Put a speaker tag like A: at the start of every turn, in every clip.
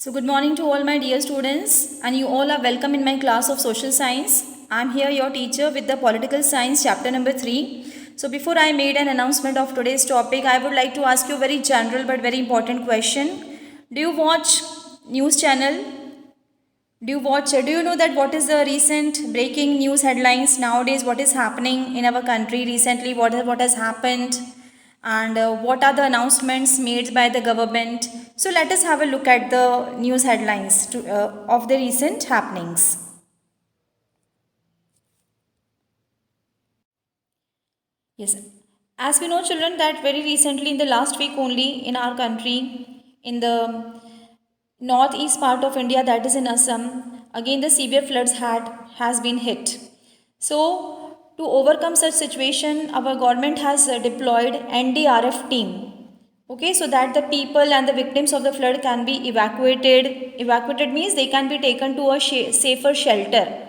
A: So good morning to all my dear students, and you all are welcome in my class of social science. I am here your teacher with the political science chapter number 3. So before I made an announcement of today's topic, I would like to ask you a very general but very important question. Do you watch news channel? Do you know that what is the recent breaking news headlines nowadays? What is happening in our country recently? What has happened? And what are the announcements made by the government? So let us have a look at the news headlines of the recent happenings. Yes, as we know, children, that very recently in the last week only in our country, in the northeast part of India, that is in Assam, again the severe floods has been hit. So to overcome such situation, our government has deployed NDRF team. Okay, so that the people and the victims of the flood can be evacuated. Evacuated means they can be taken to a safer shelter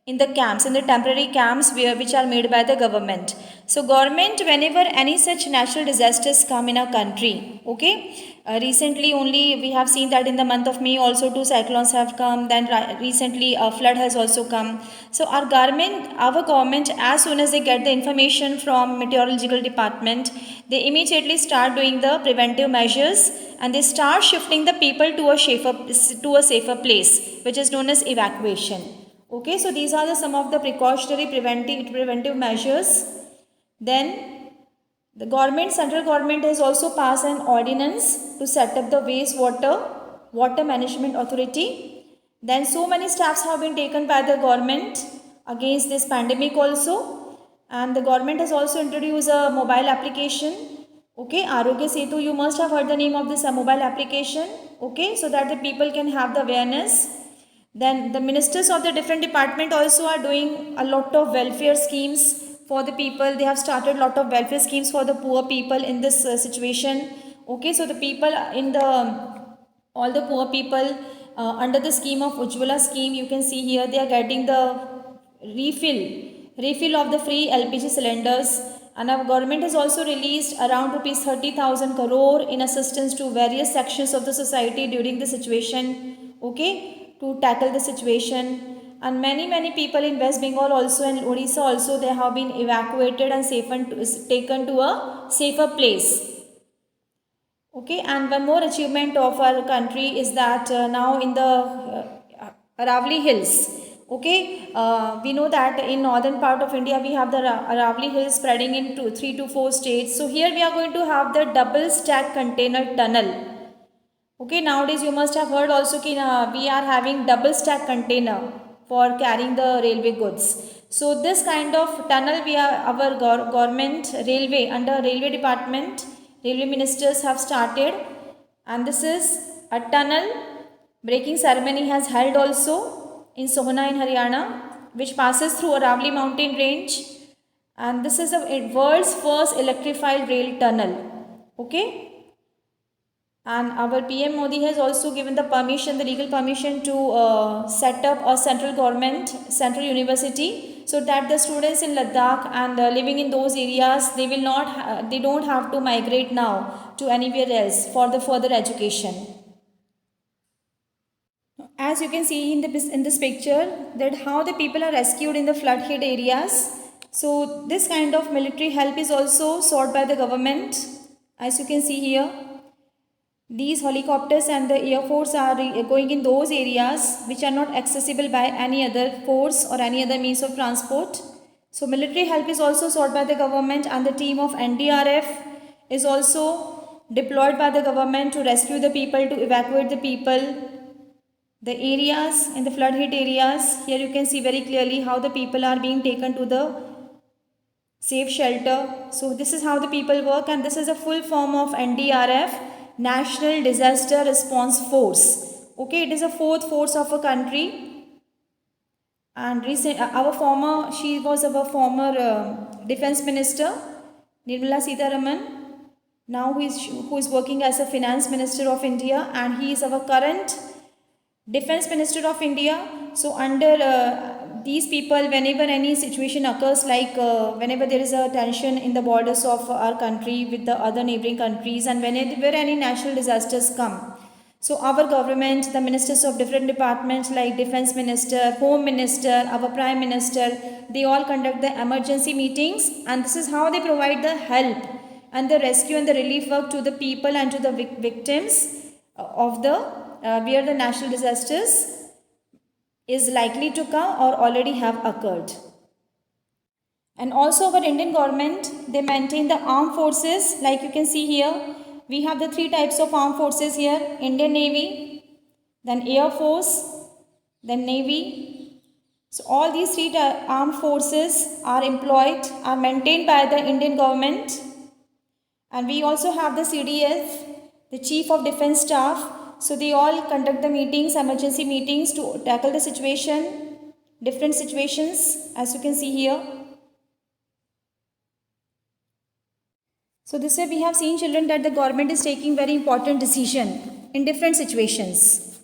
A: in the camps, in the temporary camps which are made by the government. So government, whenever any such natural disasters come in a country, okay, recently only we have seen that in the month of May also two cyclones have come, then recently a flood has also come. So our government, as soon as they get the information from meteorological department, they immediately start doing the preventive measures, and they start shifting the people to a safer place, which is known as evacuation. Okay, so these are some of the precautionary preventive measures. Then the central government has also passed an ordinance to set up the water management authority. Then so many steps have been taken by the government against this pandemic also, and the government has also introduced a mobile application. Okay, Arogya Setu, you must have heard the name of this mobile application. Okay, so that the people can have the awareness. Then the ministers of the different department also are doing a lot of welfare schemes for the people. They have started lot of welfare schemes for the poor people in this situation. Okay, so the people in the all the poor people under the scheme of Ujjwala scheme, you can see here they are getting the refill of the free LPG cylinders, and our government has also released around rupees 30,000 crore in assistance to various sections of the society during the situation, okay, to tackle the situation. And many people in West Bengal also and Odisha also, they have been evacuated and taken to a safer place. Okay, and one more achievement of our country is that now in the Aravali Hills, okay, we know that in northern part of India we have the Aravali Hills spreading into 3 to 4 states. So here we are going to have the double stack container tunnel. Okay, nowadays you must have heard also that we are having double stack container for carrying the railway goods. So this kind of tunnel our government railway under railway department, railway ministers have started, and this is a tunnel breaking ceremony has held also in Sohna in Haryana, which passes through Aravali mountain range, and this is the world's first electrified rail tunnel. Okay, and our PM Modi has also given the permission, the legal permission to set up a central university, so that the students in Ladakh and living in those areas, they don't have to migrate now to anywhere else for the further education. As you can see in this picture, that how the people are rescued in the flood hit areas. So this kind of military help is also sought by the government. As you can see here, these helicopters and the air force are going in those areas which are not accessible by any other force or any other means of transport. So military help is also sought by the government, and the team of NDRF is also deployed by the government to rescue the people, to evacuate the people. The areas in the flood hit areas, here you can see very clearly how the people are being taken to the safe shelter. So this is how the people work, and this is a full form of NDRF, National Disaster Response Force. Okay, it is a fourth force of a country, and she was our former defense minister, Nirmala Sitharaman, now who is working as a finance minister of India, and he is our current defense minister of India. So under these people, whenever any situation occurs, like whenever there is a tension in the borders of our country with the other neighboring countries, and whenever any natural disasters come, So our government, the ministers of different departments like defense minister, home minister, our prime minister, they all conduct the emergency meetings, and this is how they provide the help and the rescue and the relief work to the people and to the victims of the where the national disasters is likely to come or already have occurred. And also our Indian government, they maintain the armed forces. Like you can see here, we have the three types of armed forces here: Indian Navy, then Air Force, then Navy. So all these three armed forces are employed, are maintained by the Indian government. And we also have the CDF, the Chief of Defence Staff. So they all conduct the meetings, emergency meetings, to tackle the situation, different situations, as you can see here. So this way we have seen, children, that the government is taking very important decision in different situations.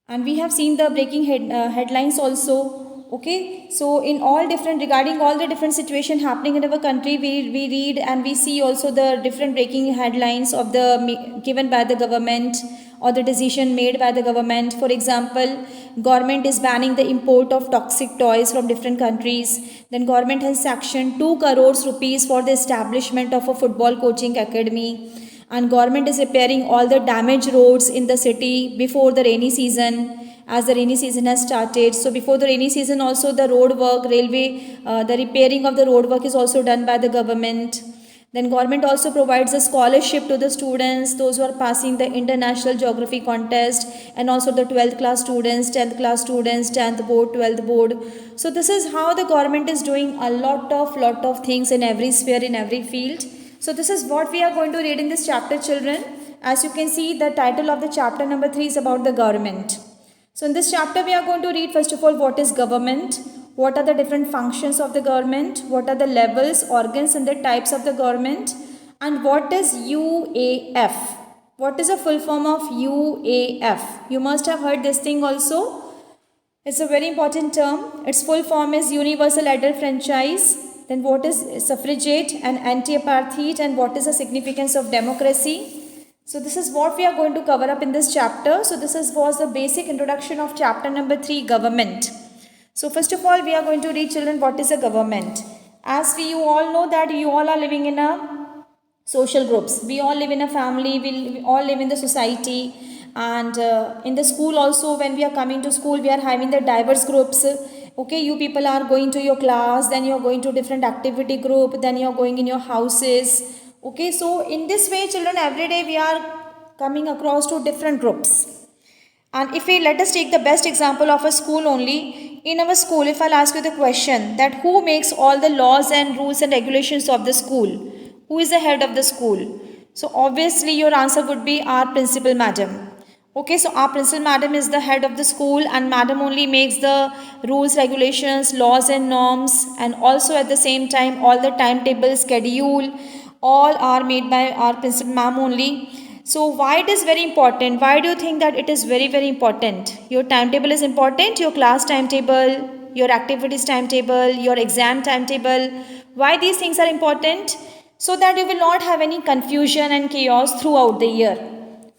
A: And we have seen the breaking headlines also. Okay, so in all different, regarding all the different situation happening in our country, we read and we see also the different breaking headlines of the given by the government or the decision made by the government. For example, government is banning the import of toxic toys from different countries. Then government has sanctioned 2 crores rupees for the establishment of a football coaching academy. And government is repairing all the damaged roads in the city before the rainy season, as the rainy season has started. So before the rainy season also, the road work, railway, the repairing of the road work is also done by the government. Then government also provides a scholarship to the students, those who are passing the international geography contest, and also the 12th class students, 10th class students, 10th board, 12th board. So this is how the government is doing a lot of things in every sphere, in every field. So this is what we are going to read in this chapter, children. As you can see, the title of the chapter number 3 is about the government. So in this chapter, we are going to read first of all what is government, what are the different functions of the government, what are the levels, organs and the types of the government, and what is UAF. What is a full form of UAF? You must have heard this thing also. It's a very important term. Its full form is Universal Adult Franchise. Then what is suffragette and anti-apartheid, and what is the significance of democracy? So this is what we are going to cover up in this chapter. So this was the basic introduction of chapter number 3, government. So first of all, we are going to read, children, what is a government. As you all know that you all are living in a social groups. We all live in a family, we all live in the society, and in the school also, when we are coming to school, we are having the diverse groups. Okay, you people are going to your class, then you are going to different activity group, then you are going in your houses. Okay, so in this way, children, every day we are coming across to different groups. And if we let us take the best example of a school only, in our school, if I'll ask you the question that who makes all the laws and rules and regulations of the school, who is the head of the school? So obviously your answer would be our principal madam. Okay, so our principal madam is the head of the school, and madam only makes the rules, regulations, laws and norms, and also at the same time all the timetable, schedule, all are made by our principal ma'am only. So why it is very important? Why do you think that it is very important? Your timetable is important, your class timetable, your activities timetable, your exam timetable. Why these things are important? So that you will not have any confusion and chaos throughout the year.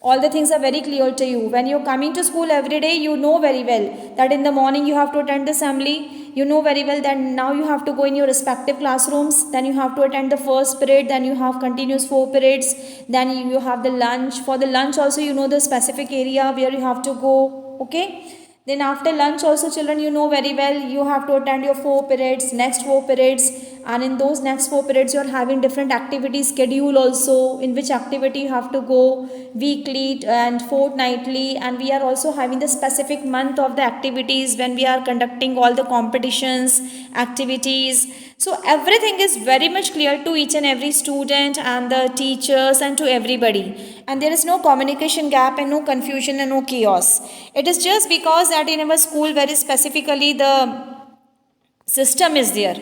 A: All the things are very clear to you. When you're coming to school every day, you know very well that in the morning you have to attend the assembly. You know very well that now you have to go in your respective classrooms. Then you have to attend the first period. Then you have continuous 4 periods. Then you have the lunch. For the lunch also, you know the specific area where you have to go. Okay. Then after lunch also, children, you know very well you have to attend your 4 periods, next 4 periods, and in those next 4 periods you are having different activities schedule also, in which activity you have to go weekly and fortnightly, and we are also having the specific month of the activities when we are conducting all the competitions, activities. So everything is very much clear to each and every student and the teachers and to everybody, and there is no communication gap and no confusion and no chaos. It is just because that in our school very specifically the system is there.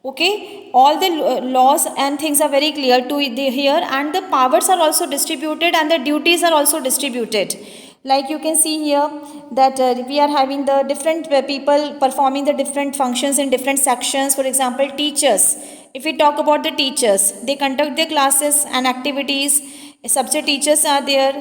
A: Okay, all the laws and things are very clear to here, and the powers are also distributed and the duties are also distributed. Like you can see here that we are having the different people performing the different functions in different sections. For example, teachers. If we talk about the teachers, they conduct their classes and activities. Subject teachers are there,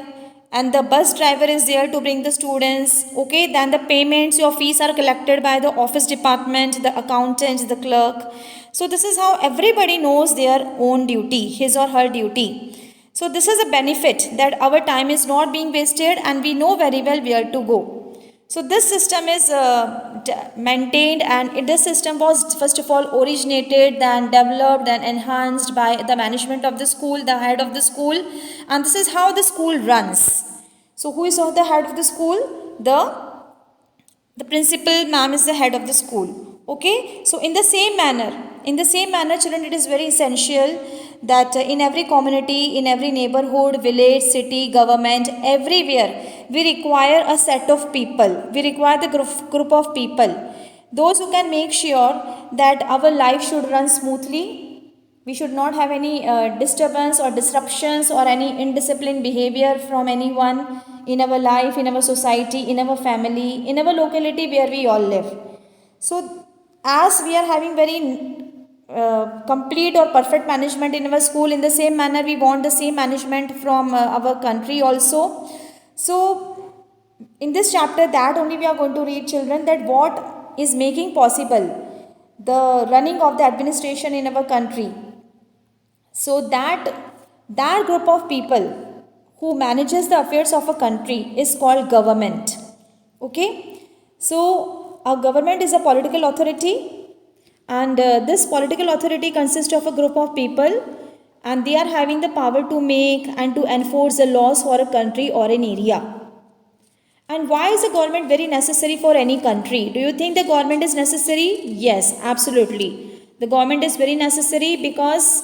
A: and the bus driver is there to bring the students. Okay, then the payments, your fees are collected by the office department, the accountant, the clerk. So this is how everybody knows their own duty, his or her duty. So this is a benefit that our time is not being wasted and we know very well where to go. So this system is maintained, and this system was first of all originated, then developed and enhanced by the management of the school, the head of the school, and this is how the school runs. So who is the head of the school? The principal ma'am is the head of the school. Okay, so in the same manner children, it is very essential that in every community, in every neighborhood, village, city, government, everywhere we require a set of people, we require the group of people, those who can make sure that our life should run smoothly. We should not have any disturbance or disruptions or any indisciplined behavior from anyone in our life, in our society, in our family, in our locality where we all live. So as we are having very complete or perfect management in our school, in the same manner we want the same management from our country also. So in this chapter, that only we are going to read, children, that what is making possible the running of the administration in our country. So that group of people who manages the affairs of a country is called government. Okay, so a government is a political authority, and this political authority consists of a group of people, and they are having the power to make and to enforce the laws for a country or an area. And why is the government very necessary for any country? Do you think the government is necessary? Yes, absolutely. The government is very necessary because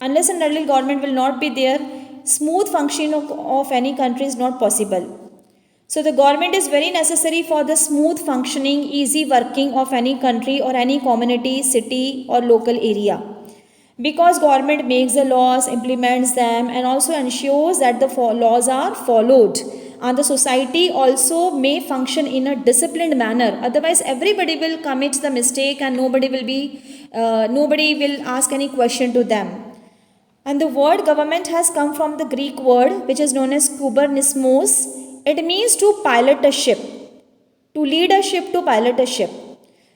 A: unless and until government will not be there, smooth functioning of any country is not possible. So the government is very necessary for the smooth functioning, easy working of any country or any community, city or local area. Because government makes the laws, implements them, and also ensures that the laws are followed, and the society also may function in a disciplined manner. Otherwise everybody will commit the mistake and nobody will ask any question to them. And the word government has come from the Greek word which is known as kubernismos. It means to pilot a ship, to lead a ship, to pilot a ship.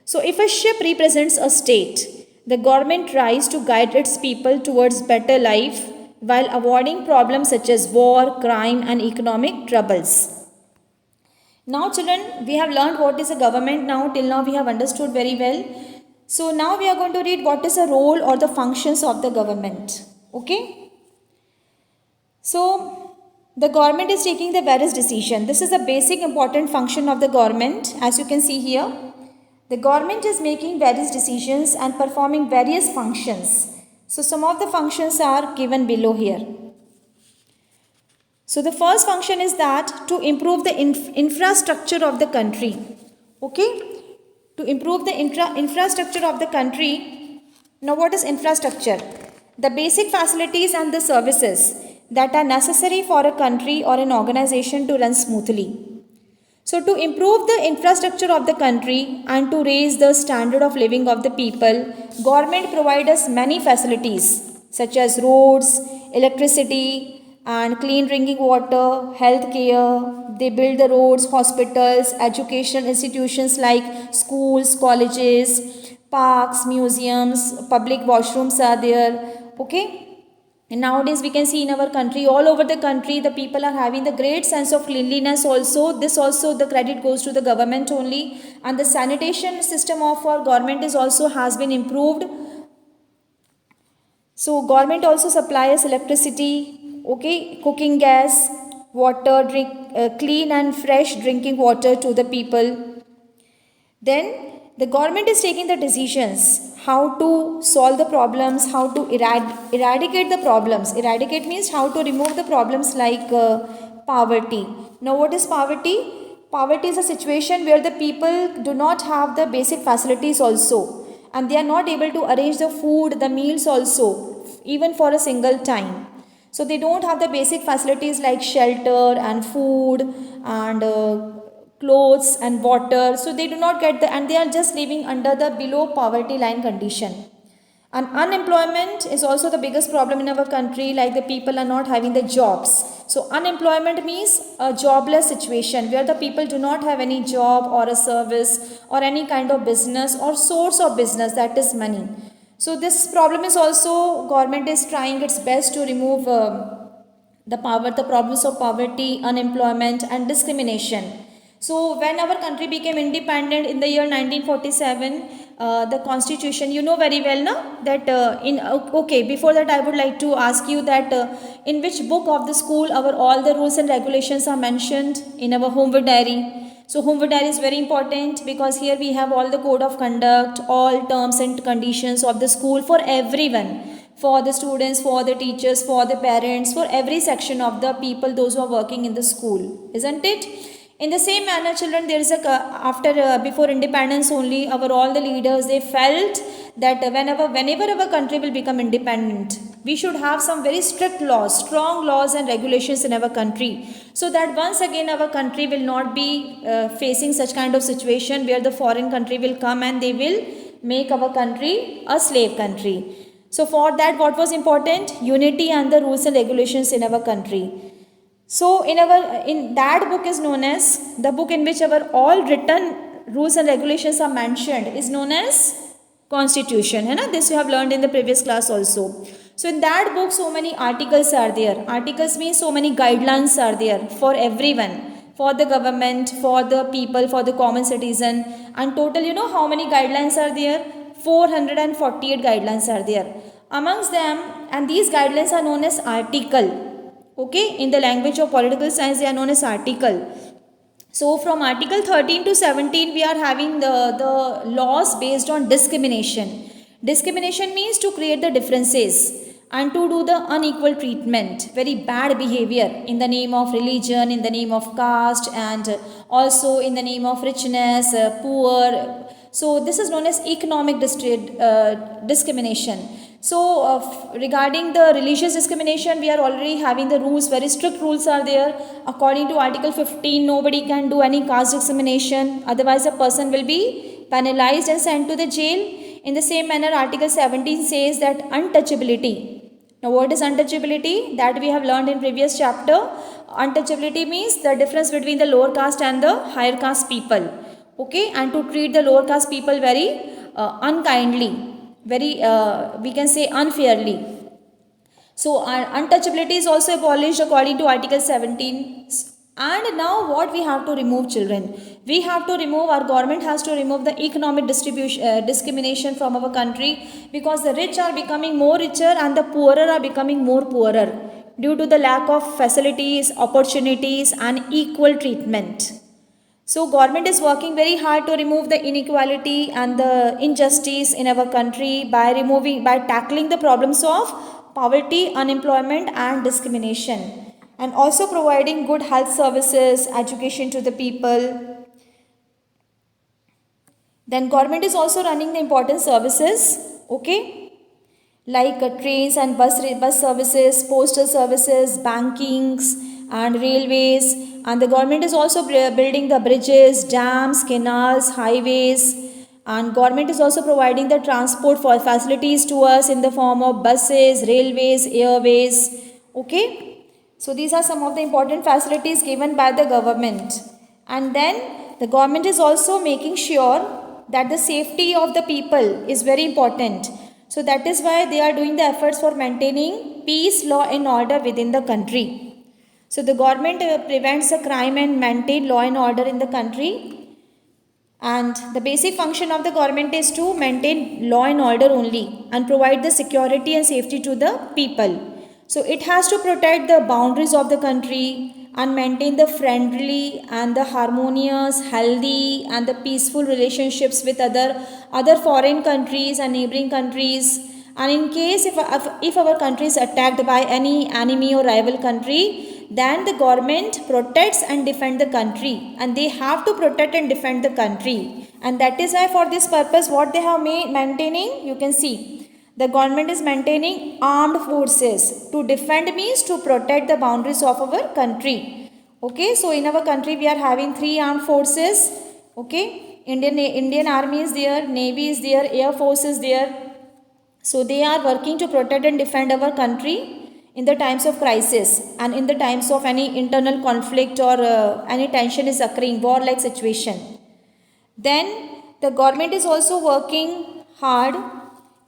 A: So if a ship represents a state, the government tries to guide its people towards better life while avoiding problems such as war, crime and economic troubles. Now children, we have learned what is a government now. Till now we have understood very well. So now we are going to read what is the role or the functions of the government. Okay. So the government is taking the various decisions. This is a basic important function of the government. As you can see here, the government is making various decisions and performing various functions. So some of the functions are given below here. So the first function is that to improve the infrastructure of the country. Okay, to improve the infrastructure of the country. Now what is infrastructure? The basic facilities and the services that are necessary for a country or an organization to run smoothly. So to improve the infrastructure of the country and to raise the standard of living of the people, government provides us many facilities such as roads, electricity and clean drinking water, health care. They build the roads, hospitals, educational institutions like schools, colleges, parks, museums, public washrooms are there. Okay. And nowadays we can see in our country, all over the country, the people are having the great sense of cleanliness also. This also the credit goes to the government only. And the sanitation system of our government is also has been improved. So government also supplies electricity, okay, cooking gas, water, clean and fresh drinking water to the people. Then the government is taking the decisions how to solve the problems, how to eradicate the problems. Eradicate means how to remove the problems like poverty. Now what is poverty? Poverty is a situation where the people do not have the basic facilities also, and they are not able to arrange the food, the meals also, even for a single time. So they don't have the basic facilities like shelter and food and clothes and water. So they do not get and they are just living under the below poverty line condition. And unemployment is also the biggest problem in our country, like the people are not having the jobs. So unemployment means a jobless situation where the people do not have any job or a service or any kind of business or source of business, that is money. So this problem is also, government is trying its best to remove the problems of poverty, unemployment and discrimination. So when our country became independent in the year 1947, the constitution, you know very well now that okay, before that I would like to ask you that in which book of the school our all the rules and regulations are mentioned? In our homework diary. So homework diary is very important because here we have all the code of conduct, all terms and conditions of the school for everyone, for the students, for the teachers, for the parents, for every section of the people, those who are working in the school, isn't it? In the same manner, children, there is a after before independence only, our all the leaders, they felt that whenever our country will become independent, we should have some very strict laws, strong laws and regulations in our country, so that once again our country will not be facing such kind of situation where the foreign country will come and they will make our country a slave country. So for that, what was important? Unity and the rules and regulations in our country. So in that book is known as, the book in which our all written rules and regulations are mentioned is known as constitution, है ना? This you have learned in the previous class also. So in that book so many articles are there. Articles means so many guidelines are there for everyone, for the government, for the people, for the common citizen. And total, you know how many guidelines are there? 448 guidelines are there. Amongst them, and these guidelines are known as article. Okay, in the language of political science they are known as article. So from article 13 to 17 we are having the laws based on discrimination. Discrimination means to create the differences and to do the unequal treatment, very bad behavior in the name of religion, in the name of caste, and also in the name of richness, poor. So this is known as economic discrimination. So regarding the religious discrimination, we are already having the rules, very strict rules are there. According to article 15, nobody can do any caste discrimination, otherwise a person will be penalized and sent to the jail. In the same manner, article 17 says that untouchability. Now what is untouchability? That we have learned in previous chapter. Untouchability means the difference between the lower caste and the higher caste people. Okay, and to treat the lower caste people very unkindly, very we can say unfairly. So untouchability is also abolished according to article 17. And now what we have to remove, children? We have to remove, our government has to remove the economic discrimination from our country, because the rich are becoming more richer and the poorer are becoming more poorer due to the lack of facilities, opportunities and equal treatment. So government is working very hard to remove the inequality and the injustice in our country by tackling the problems of poverty, unemployment and discrimination, and also providing good health services, education to the people. Then government is also running the important services, okay, like trains and bus services, postal services, bankings and railways. And the government is also building the bridges, dams, canals, highways, and government is also providing the transport for facilities to us in the form of buses, railways, airways. Okay, so these are some of the important facilities given by the government. And then the government is also making sure that the safety of the people is very important. So that is why they are doing the efforts for maintaining peace, law and order within the country. So the government prevents the crime and maintain law and order in the country. And the basic function of the government is to maintain law and order only and provide the security and safety to the people. So it has to protect the boundaries of the country and maintain the friendly and the harmonious, healthy and the peaceful relationships with other foreign countries and neighboring countries. And in case if our country is attacked by any enemy or rival country, then the government protects and defend the country, and they have to protect and defend the country. And that is why for this purpose what they have maintaining, you can see the government is maintaining armed forces. To defend means to protect the boundaries of our country. Okay, so in our country we are having 3 armed forces. Okay, Indian Army is there, Navy is there, Air Force is there. So they are working to protect and defend our country in the times of crisis and in the times of any internal conflict or any tension is occurring, war like situation. Then the government is also working hard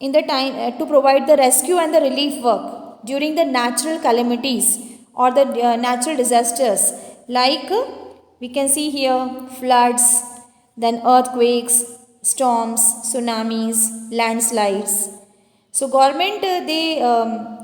A: in the time to provide the rescue and the relief work during the natural calamities or the natural disasters, like we can see here floods, then earthquakes, storms, tsunamis, landslides. So government they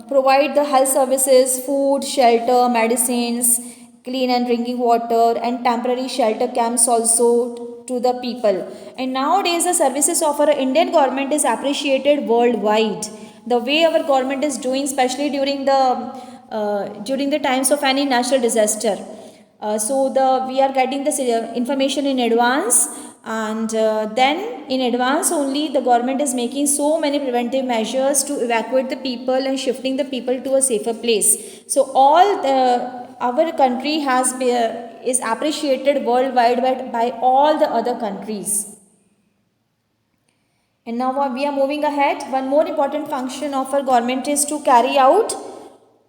A: provide the health services, food, shelter, medicines, clean and drinking water, and temporary shelter camps also to the people. And nowadays the services of our Indian government is appreciated worldwide. The way our government is doing, especially during the times of any natural disaster. So we are getting this information in advance, and then in advance only the government is making so many preventive measures to evacuate the people and shifting the people to a safer place. So our country is appreciated worldwide by all the other countries. And now we are moving ahead. One more important function of our government is to carry out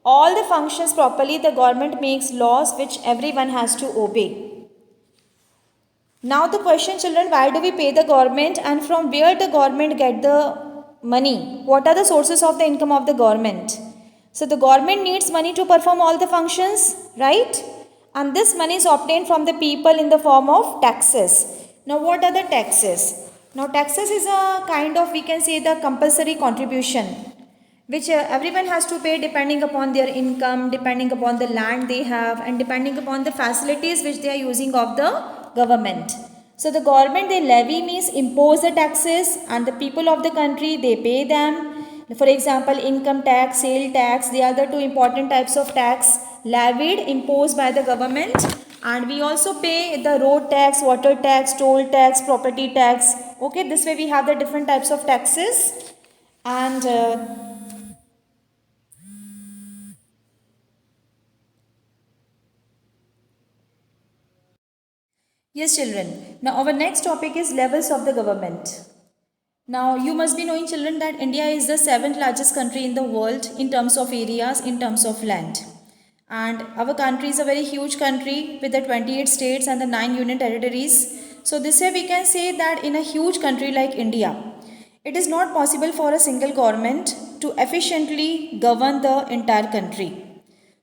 A: all the functions properly. The government makes laws which everyone has to obey. Now the question, children, why do we pay the government and from where the government get the money? What are the sources of the income of the government? So the government needs money to perform all the functions, right? And this money is obtained from the people in the form of taxes. Now what are the taxes? Now taxes is a kind of, we can say, the compulsory contribution which everyone has to pay depending upon their income, depending upon the land they have, and depending upon the facilities which they are using of the government. So the government, they levy means impose the taxes, and the people of the country, they pay them. For example, income tax, sale tax, they are the two important types of tax levied, imposed by the government. And we also pay the road tax, water tax, toll tax, property tax. Okay, this way we have the different types of taxes. And yes, children. Now our next topic is levels of the government. Now you must be knowing, children, that India is the 7th largest country in the world in terms of areas, in terms of land. And our country is a very huge country with the 28 states and the 9 union territories. So this way we can say that in a huge country like India, it is not possible for a single government to efficiently govern the entire country.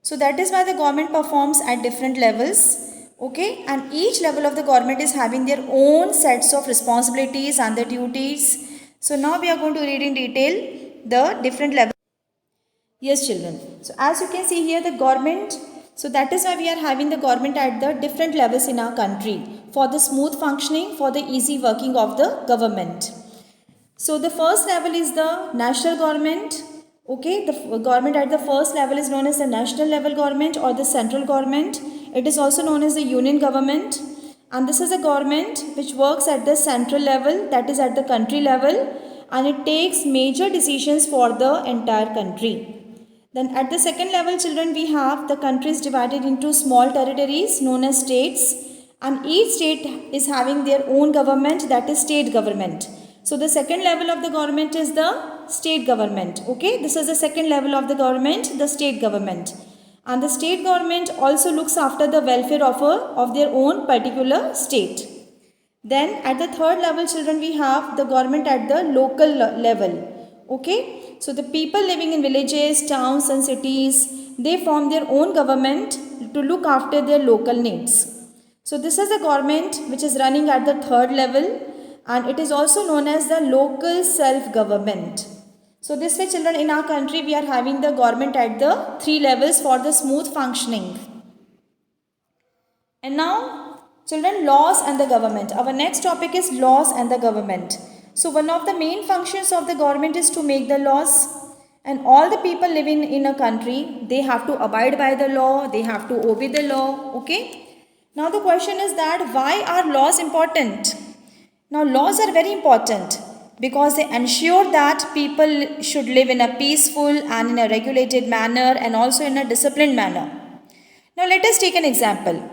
A: So that is why the government performs at different levels. Okay, and each level of the government is having their own sets of responsibilities and the duties. So now we are going to read in detail the different levels. Yes, children. So as you can see here, the government, so that is why we are having the government at the different levels in our country for the smooth functioning, for the easy working of the government. So the first level is the national government. Okay, the government at the first level is known as the national level government or the central government. It is also known as the union government. And this is a government which works at the central level, that is at the country level, and it takes major decisions for the entire country. Then at the second level, children, we have the countries divided into small territories known as states, and each state is having their own government, that is state government. So the second level of the government is the state government. Okay, this is the second level of the government, the state government. And the state government also looks after the welfare of their own particular state. Then at the third level, children, we have the government at the local level. Okay, so the people living in villages, towns and cities, they form their own government to look after their local needs. So this is a government which is running at the third level, and it is also known as the local self-government. So this way, children, in our country we are having the government at the 3 levels for the smooth functioning. And now, children, laws and the government. Our next topic is laws and the government. So one of the main functions of the government is to make the laws, and all the people living in a country, they have to abide by the law, they have to obey the law. Okay. Now the question is that why are laws important? Now laws are very important because they ensure that people should live in a peaceful and in a regulated manner and also in a disciplined manner. Now let us take an example.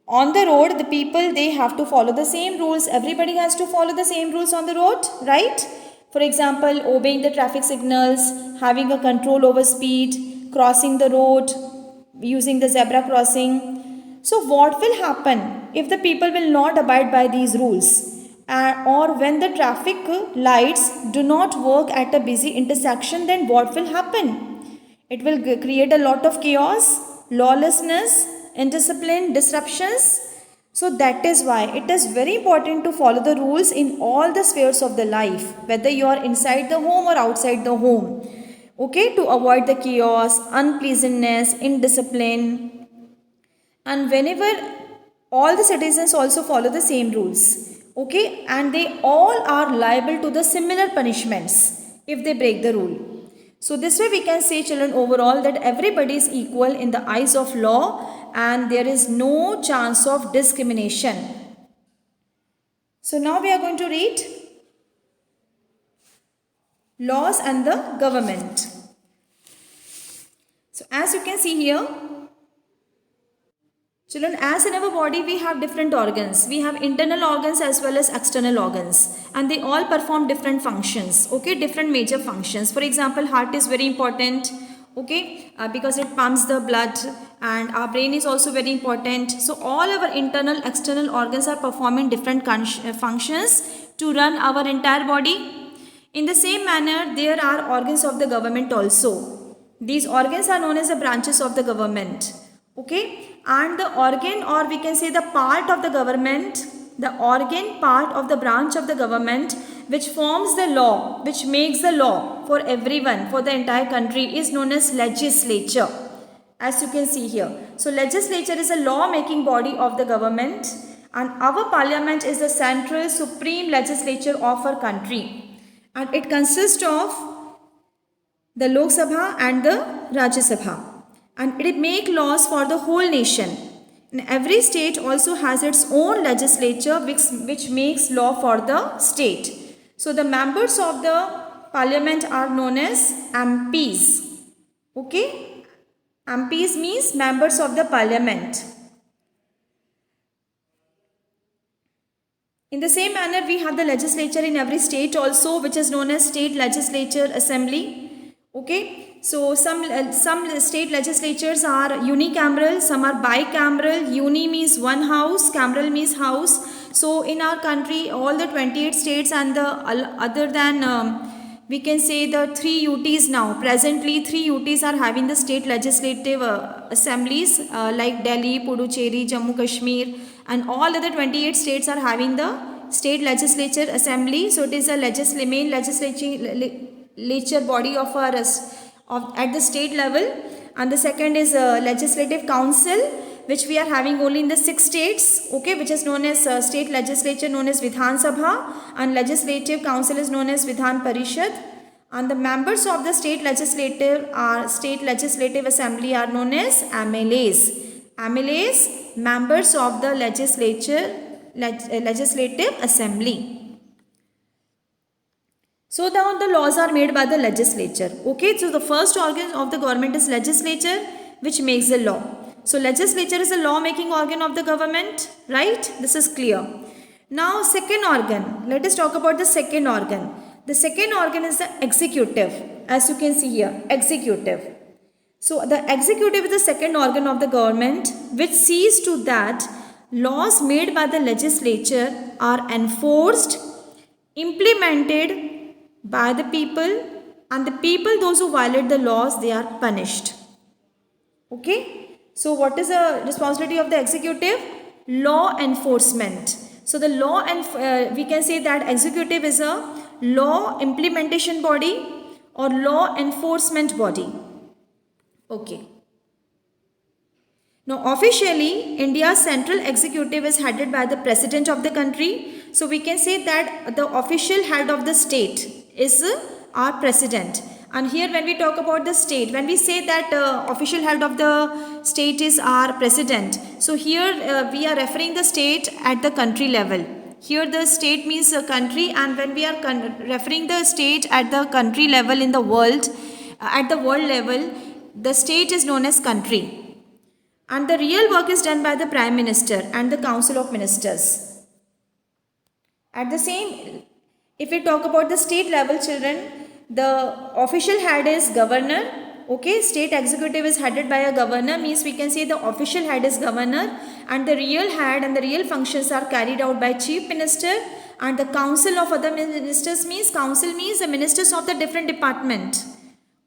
A: On the road, the people, they have to follow the same rules. Everybody has to follow the same rules on the road, right? For example, obeying the traffic signals, having a control over speed, crossing the road, using the zebra crossing. So what will happen if the people will not abide by these rules? Or when the traffic lights do not work at a busy intersection, then what will happen? It will create a lot of chaos, lawlessness, indiscipline, disruptions. So that is why it is very important to follow the rules in all the spheres of the life, whether you are inside the home or outside the home. Okay, to avoid the chaos, unpleasantness, indiscipline. And whenever all the citizens also follow the same rules, okay, and they all are liable to the similar punishments if they break the rule. So this way we can say, children, overall that everybody is equal in the eyes of law and there is no chance of discrimination. So now we are going to read laws and the government. So as you can see here, children, as in our body we have different organs. We have internal organs as well as external organs, and they all perform different functions, okay, different major functions. For example, heart is very important, okay, because it pumps the blood, and our brain is also very important. So all our internal external organs are performing different functions to run our entire body. In the same manner, there are organs of the government also. These organs are known as the branches of the government, okay, and the organ, or we can say the part of the government, the organ part of the branch of the government which forms the law, which makes the law for everyone, for the entire country, is known as legislature, as you can see here. So legislature is a law making body of the government, and our parliament is the central supreme legislature of our country, and it consists of the Lok Sabha and the Rajya Sabha, and it make laws for the whole nation. And every state also has its own legislature which makes law for the state. So the members of the parliament are known as MPs. Okay, MPs means members of the parliament. In the same manner, we have the legislature in every state also, which is known as state legislature assembly. Okay, so some state legislatures are unicameral, some are bicameral. Uni means one house, cameral means house. So in our country, all the 28 states and the other than we can say the 3 UTs now. Presently 3 UTs are having the state legislative assemblies like Delhi, Puducherry, Jammu Kashmir, and all other 28 states are having the state legislature assembly. So it is a main legislature body of our at the state level. And the second is legislative council, which we are having only in the 6 states, okay, which is known as state legislature known as Vidhan Sabha, and legislative council is known as Vidhan Parishad. And the members of the state legislative assembly are known as MLAs. MLAs, members of the legislative assembly. So now the laws are made by the legislature. Okay, so the first organ of the government is legislature, which makes the law. So legislature is a law making organ of the government, right? This is clear. Now second organ, let us talk about the second organ. The second organ is the executive, as you can see here, executive. So the executive is the second organ of the government, which sees to that laws made by the legislature are enforced, implemented by the people, and the people, those who violate the laws, they are punished. Okay, so what is the responsibility of the executive? Law enforcement. So the law and we can say that executive is a law implementation body or law enforcement body. Okay. Now officially India's central executive is headed by the president of the country. So we can say that the official head of the state is our president. And here when we talk about the state, when we say that official head of the state is our president, so here we are referring the state at the country level. Here the state means a country, and when we are referring the state at the country level in the world, at the world level, the state is known as country. And the real work is done by the Prime Minister and the Council of Ministers. At the same, If we talk about the state level, children, the official head is governor. Okay, state executive is headed by a governor, means we can say the official head is governor, and the real head and the real functions are carried out by chief minister. And the council of other ministers means, council means the ministers of the different department.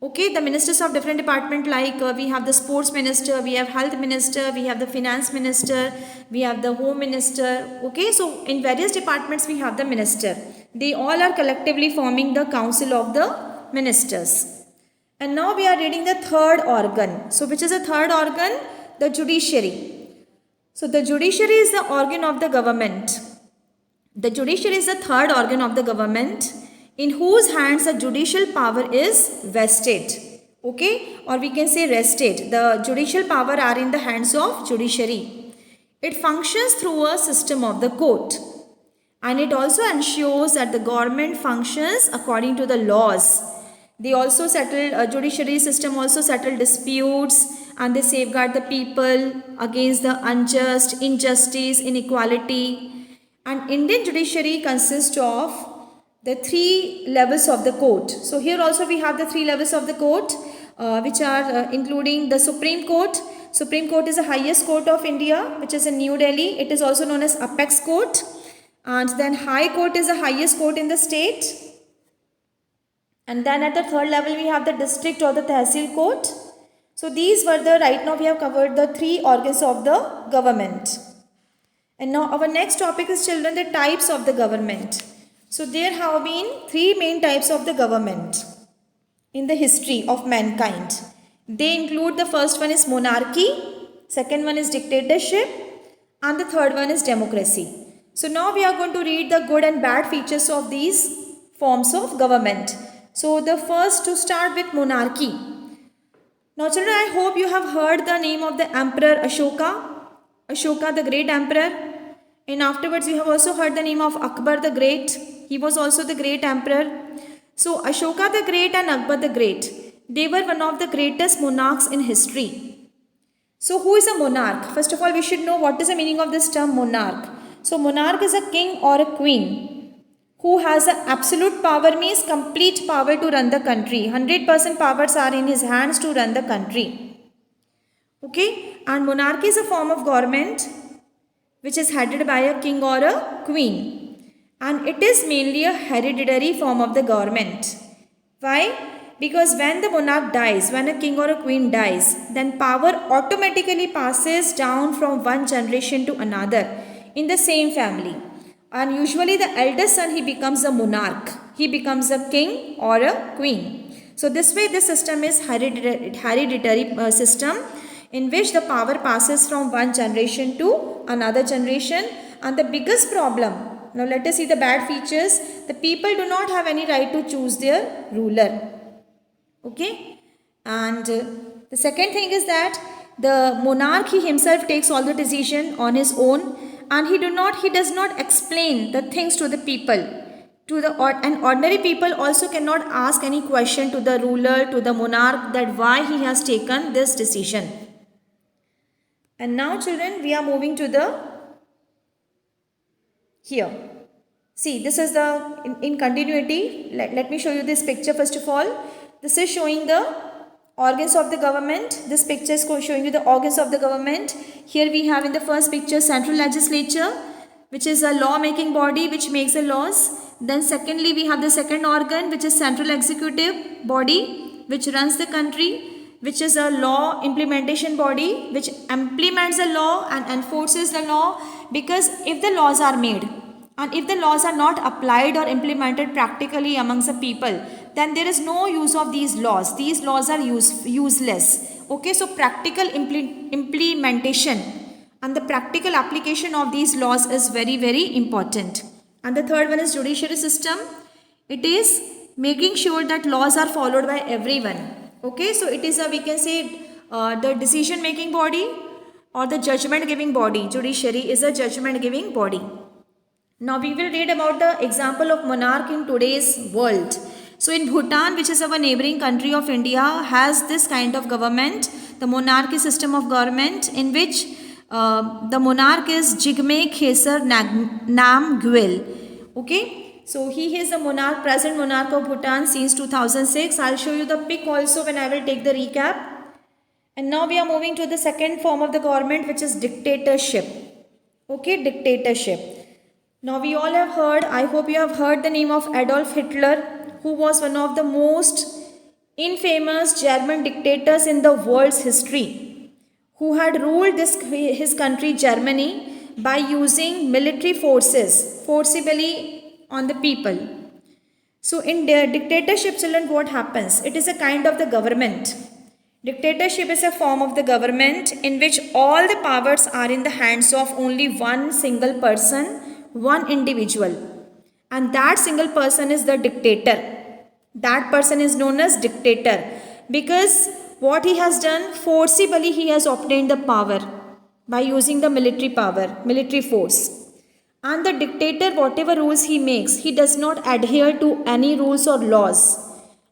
A: Okay, the ministers of different department, like we have the sports minister, we have health minister, we have the finance minister, we have the home minister. Okay, so in various departments we have the minister. They all are collectively forming the council of the ministers. And now we are reading the third organ. So which is the third organ? The judiciary. So the judiciary is the organ of the government. The judiciary is the third organ of the government, in whose hands the judicial power is vested. Okay, or we can say rested. The judicial power are in the hands of judiciary. It functions through a system of the court, and it also ensures that the government functions according to the laws. They also settle, judiciary system also settle disputes, and they safeguard the people against the unjust, injustice, inequality. And Indian judiciary consists of the three levels of the court. So here also we have the three levels of the court, which are including the Supreme Court. Supreme Court is the highest court of India, which is in New Delhi. It is also known as Apex Court. And then High Court is the highest court in the state. And then at the third level we have the District or the Tehsil Court. So these were the, right now we have covered the three organs of the government. And now our next topic is, children, the types of the government. So there have been three main types of the government in the history of mankind. They include, the first one is monarchy, second one is dictatorship, and the third one is democracy. So now we are going to read the good and bad features of these forms of government. So the first, to start with monarchy. Now children, I hope you have heard the name of the Emperor Ashoka. Ashoka, the great emperor. And afterwards you have also heard the name of Akbar the Great. He was also the great emperor. So Ashoka the Great and Akbar the Great, they were one of the greatest monarchs in history. So who is a monarch? First of all, we should know what is the meaning of this term monarch. So monarch is a king or a queen who has a absolute power, means complete power to run the country. 100% powers are in his hands to run the country. Okay, and monarchy is a form of government which is headed by a king or a queen, and it is mainly a hereditary form of the government. Why? Because when the monarch dies, when a king or a queen dies, then power automatically passes down from one generation to another in the same family, and usually the eldest son, he becomes a monarch, he becomes a king or a queen. So this way this system is hereditary system, in which the power passes from one generation to another generation. And the biggest problem, now let us see the bad features. The people do not have any right to choose their ruler. Okay, and the second thing is that the monarch, he himself takes all the decision on his own, and he does not explain the things to the people. And ordinary people also cannot ask any question to the ruler, to the monarch, that why he has taken this decision. And now children, we are moving to the here. See, this is the in continuity. Let me show you this picture first of all. This is showing the organs of the government. This picture is showing you the organs of the government. Here we have in the first picture central legislature, which is a law making body which makes the laws. Then secondly, we have the second organ, which is central executive body, which runs the country, which is a law implementation body, which implements the law and enforces the law. Because if the laws are made and if the laws are not applied or implemented practically amongst the people, then there is no use of these laws. These laws are useless. Okay, so practical implementation and the practical application of these laws is very, very important. And the third one is judiciary system. It is making sure that laws are followed by everyone. Okay, so it is a, we can say, the decision making body or the judgment giving body. Judiciary is a judgment giving body. Now we will read about the example of monarch in today's world. So in Bhutan, which is our neighboring country of India, has this kind of government, the monarchy system of government, in which the monarch is Jigme Khesar Namgyel. Okay, So he is the monarch, present monarch of Bhutan since 2006. I'll show you the pic also when I will take the recap. And now we are moving to the second form of the government, which is dictatorship. Okay, dictatorship. Now we all have heard, I hope you have heard the name of Adolf Hitler, who was one of the most infamous German dictators in the world's history, who had ruled his country Germany by using military forces forcibly on the people. So in the dictatorship, children, what happens? It is a kind of the government. Dictatorship is a form of the government in which all the powers are in the hands of only one single person, one individual. And that single person is the dictator. That person is known as dictator because what he has done, forcibly he has obtained the power by using the military power, military force. And the dictator, whatever rules he makes, he does not adhere to any rules or laws.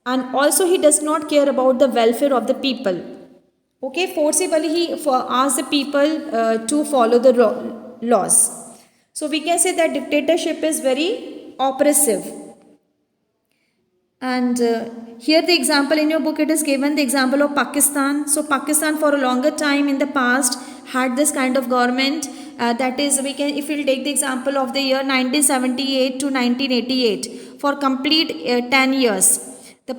A: And also he does not care about the welfare of the people. Okay, forcibly he asks the people to follow the laws. So we can say that dictatorship is very oppressive. And here the example in your book, it is given the example of Pakistan. So Pakistan for a longer time in the past had this kind of government. That is, we can, if we'll take the example of the year 1978 to 1988, for complete 10 years. The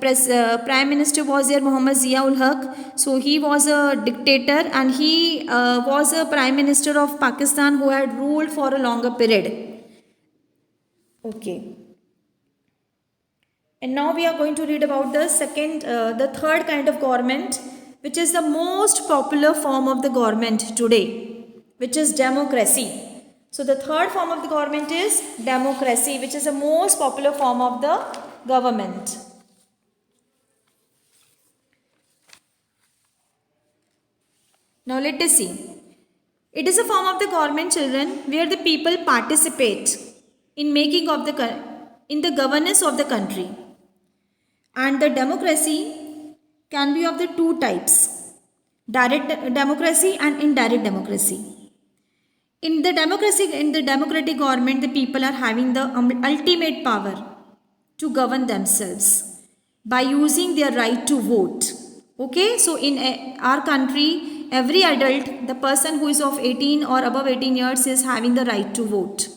A: Prime Minister was there, Muhammad Zia-ul Haq. So he was a dictator and he was a Prime Minister of Pakistan who had ruled for a longer period. Okay. And now we are going to read about the third kind of government, which is the most popular form of the government today, which is democracy. So the third form of the government is democracy, which is the most popular form of the government. Now let us see. It is a form of the government, children, where the people participate in making of in the governance of the country. And the democracy can be of the two types, direct democracy and indirect democracy. In the democratic government, the people are having the ultimate power to govern themselves by using their right to vote. Okay, so in our country, every adult, the person who is of 18 or above 18 years is having the right to vote.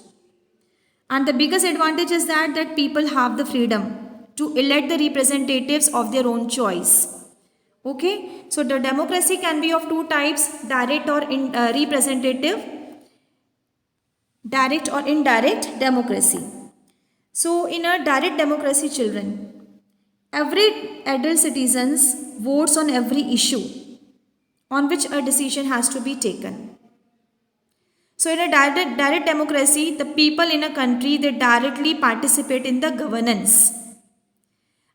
A: And the biggest advantage is that people have the freedom to elect the representatives of their own choice. Okay, so the democracy can be of two types, direct or representative, direct or indirect democracy. So in a direct democracy, children, every adult citizens votes on every issue on which a decision has to be taken. So in a direct democracy, the people in a country, they directly participate in the governance.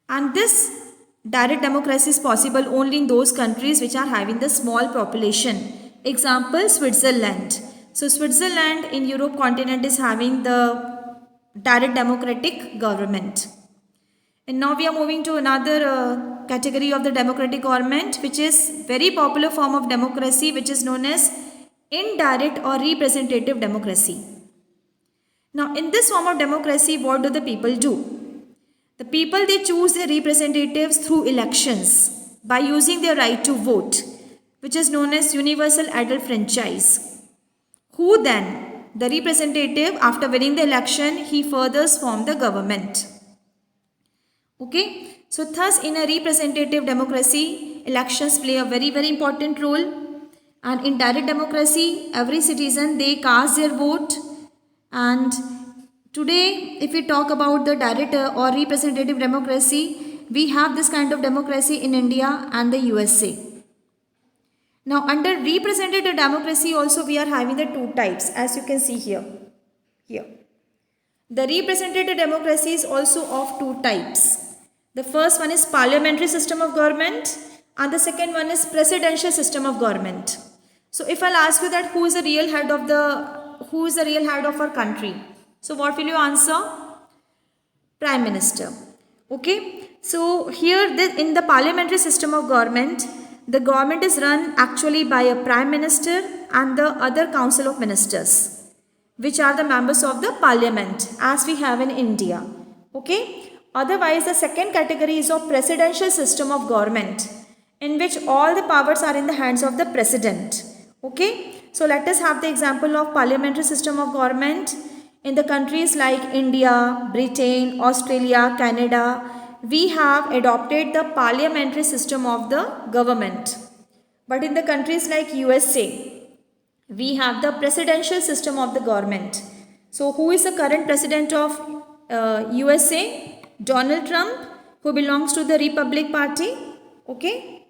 A: And this direct democracy is possible only in those countries which are having the small population. Example, Switzerland. So Switzerland in Europe continent is having the direct democratic government. And now we are moving to another category of the democratic government, which is very popular form of democracy, which is known as indirect or representative democracy. Now in this form of democracy, what do the people do? The people, they choose their representatives through elections by using their right to vote, which is known as universal adult franchise. Who then, the representative, after winning the election, he further forms the government. Okay, so thus in a representative democracy, elections play a very, very important role. And in direct democracy, every citizen, they cast their vote. And today, if we talk about the direct or representative democracy, we have this kind of democracy in India and the USA. Now, under representative democracy also we are having the two types, as you can see here. The representative democracy is also of two types. The first one is parliamentary system of government and the second one is presidential system of government. So if I'll ask you that who is the real head of our country? So what will you answer? Prime Minister. Okay. So here in the parliamentary system of government, the government is run actually by a Prime Minister and the other Council of Ministers. which are the members of the parliament as we have in India. Okay. Otherwise, the second category is of presidential system of government, in which all the powers are in the hands of the president. Okay. So let us have the example of parliamentary system of government in the countries like India, Britain, Australia, Canada. We have adopted the parliamentary system of the government. But in the countries like USA, we have the presidential system of the government. So who is the current president of USA? Donald Trump, who belongs to the Republic Party. Okay.